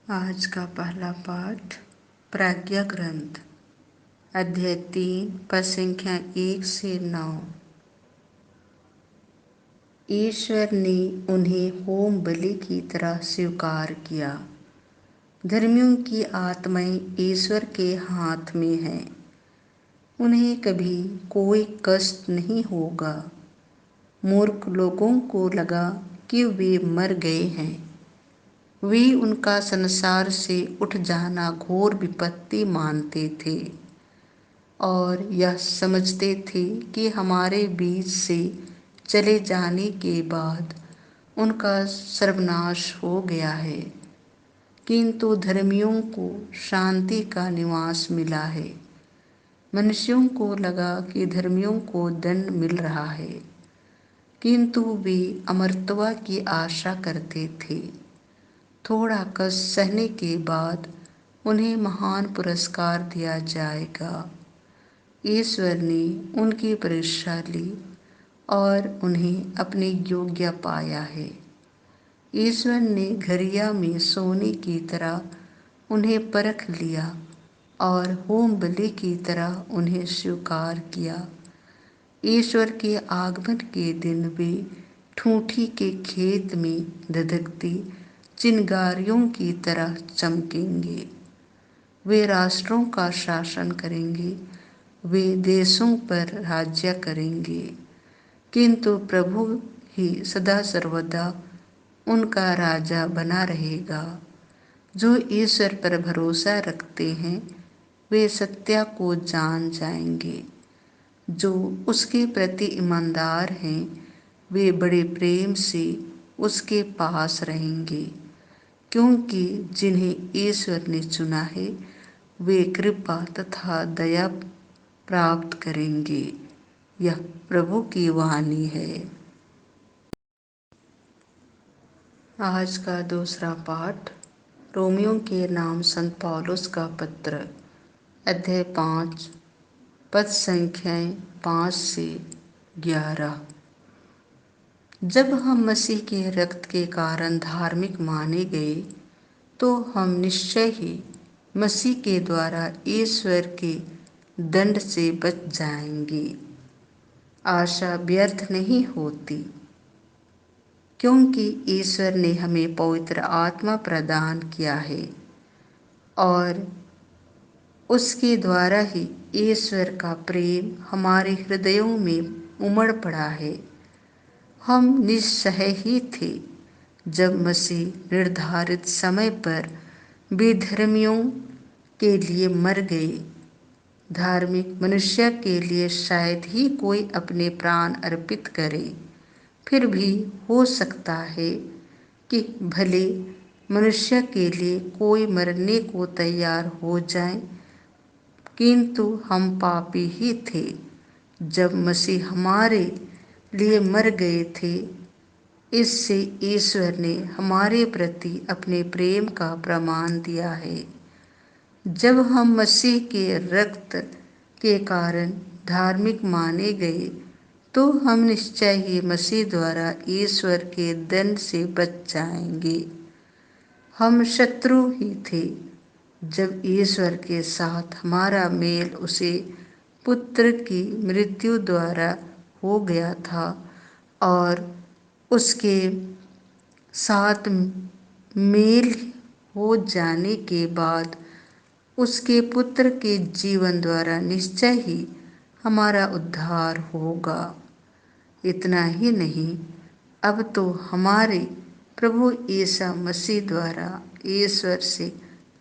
आज का पहला पाठ प्राज्ञा ग्रंथ अध्याय 3 पद संख्या 1 से 9। ईश्वर ने उन्हें होम बलि की तरह स्वीकार किया। धर्मियों की आत्माएं ईश्वर के हाथ में है, उन्हें कभी कोई कष्ट नहीं होगा। मूर्ख लोगों को लगा कि वे मर गए हैं। वे उनका संसार से उठ जाना घोर विपत्ति मानते थे और यह समझते थे कि हमारे बीच से चले जाने के बाद उनका सर्वनाश हो गया है। किंतु धर्मियों को शांति का निवास मिला है। मनुष्यों को लगा कि धर्मियों को दंड मिल रहा है, किंतु वे अमरत्व की आशा करते थे। थोड़ा कष्ट सहने के बाद उन्हें महान पुरस्कार दिया जाएगा। ईश्वर ने उनकी परीक्षा ली और उन्हें अपने योग्य पाया है। ईश्वर ने घरिया में सोने की तरह उन्हें परख लिया और होम बलि की तरह उन्हें स्वीकार किया। ईश्वर के आगमन के दिन वे ठूंठी के खेत में धधकती चिंगारियों की तरह चमकेंगे। वे राष्ट्रों का शासन करेंगे, वे देशों पर राज्य करेंगे, किंतु प्रभु ही सदा सर्वदा उनका राजा बना रहेगा। जो ईश्वर पर भरोसा रखते हैं वे सत्य को जान जाएंगे। जो उसके प्रति ईमानदार हैं वे बड़े प्रेम से उसके पास रहेंगे, क्योंकि जिन्हें ईश्वर ने चुना है वे कृपा तथा दया प्राप्त करेंगे। यह प्रभु की वाणी है। आज का दूसरा पाठ रोमियों के नाम संत पौलुस का पत्र अध्याय 5 पद संख्याएं 5 से 11। जब हम मसीह के रक्त के कारण धार्मिक माने गए तो हम निश्चय ही मसीह के द्वारा ईश्वर के दंड से बच जाएंगे। आशा व्यर्थ नहीं होती, क्योंकि ईश्वर ने हमें पवित्र आत्मा प्रदान किया है और उसके द्वारा ही ईश्वर का प्रेम हमारे हृदयों में उमड़ पड़ा है। हम निस्सहाय ही थे जब मसीह निर्धारित समय पर बेधर्मियों के लिए मर गए। धार्मिक मनुष्य के लिए शायद ही कोई अपने प्राण अर्पित करे। फिर भी हो सकता है कि भले मनुष्य के लिए कोई मरने को तैयार हो जाए, किंतु हम पापी ही थे जब मसीह हमारे लिए मर गए थे। इससे ईश्वर ने हमारे प्रति अपने प्रेम का प्रमाण दिया है। जब हम मसीह के रक्त के कारण धार्मिक माने गए तो हम निश्चय ही मसीह द्वारा ईश्वर के दंड से बच जाएंगे। हम शत्रु ही थे जब ईश्वर के साथ हमारा मेल उसे पुत्र की मृत्यु द्वारा हो गया था और उसके साथ मेल हो जाने के बाद उसके पुत्र के जीवन द्वारा निश्चय ही हमारा उद्धार होगा। इतना ही नहीं, अब तो हमारे प्रभु यीशु मसीह द्वारा ईश्वर से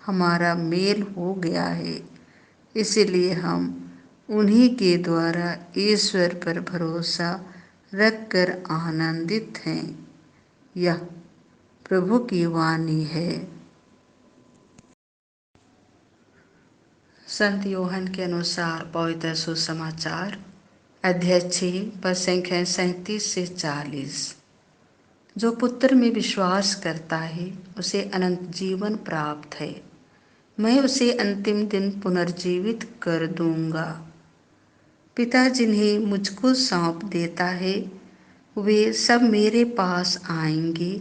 हमारा मेल हो गया है। इसलिए हम उन्हीं के द्वारा ईश्वर पर भरोसा रखकर आनंदित हैं। यह प्रभु की वाणी है। संत यूहन्ना के अनुसार पवित्र सुसमाचार अध्याय 6 पद संख्या 37 से 40। जो पुत्र में विश्वास करता है उसे अनंत जीवन प्राप्त है। मैं उसे अंतिम दिन पुनर्जीवित कर दूंगा। पिता जिन्हें मुझको सौंप देता है वे सब मेरे पास आएंगे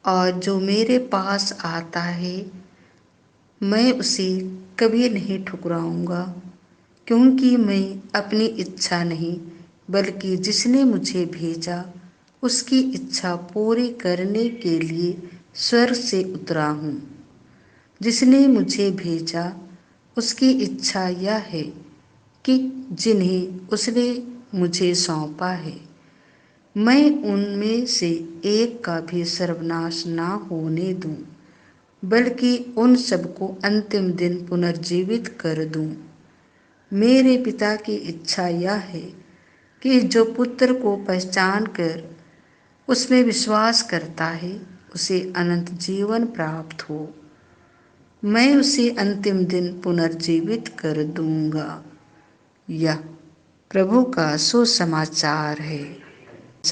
और जो मेरे पास आता है मैं उसे कभी नहीं ठुकराऊंगा, क्योंकि मैं अपनी इच्छा नहीं बल्कि जिसने मुझे भेजा उसकी इच्छा पूरी करने के लिए स्वर्ग से उतरा हूँ। जिसने मुझे भेजा उसकी इच्छा यह है कि जिन्हें उसने मुझे सौंपा है मैं उनमें से एक का भी सर्वनाश ना होने दूं, बल्कि उन सबको अंतिम दिन पुनर्जीवित कर दूं। मेरे पिता की इच्छा यह है कि जो पुत्र को पहचान कर उसमें विश्वास करता है उसे अनंत जीवन प्राप्त हो। मैं उसे अंतिम दिन पुनर्जीवित कर दूंगा। यह प्रभु का सुसमाचार है।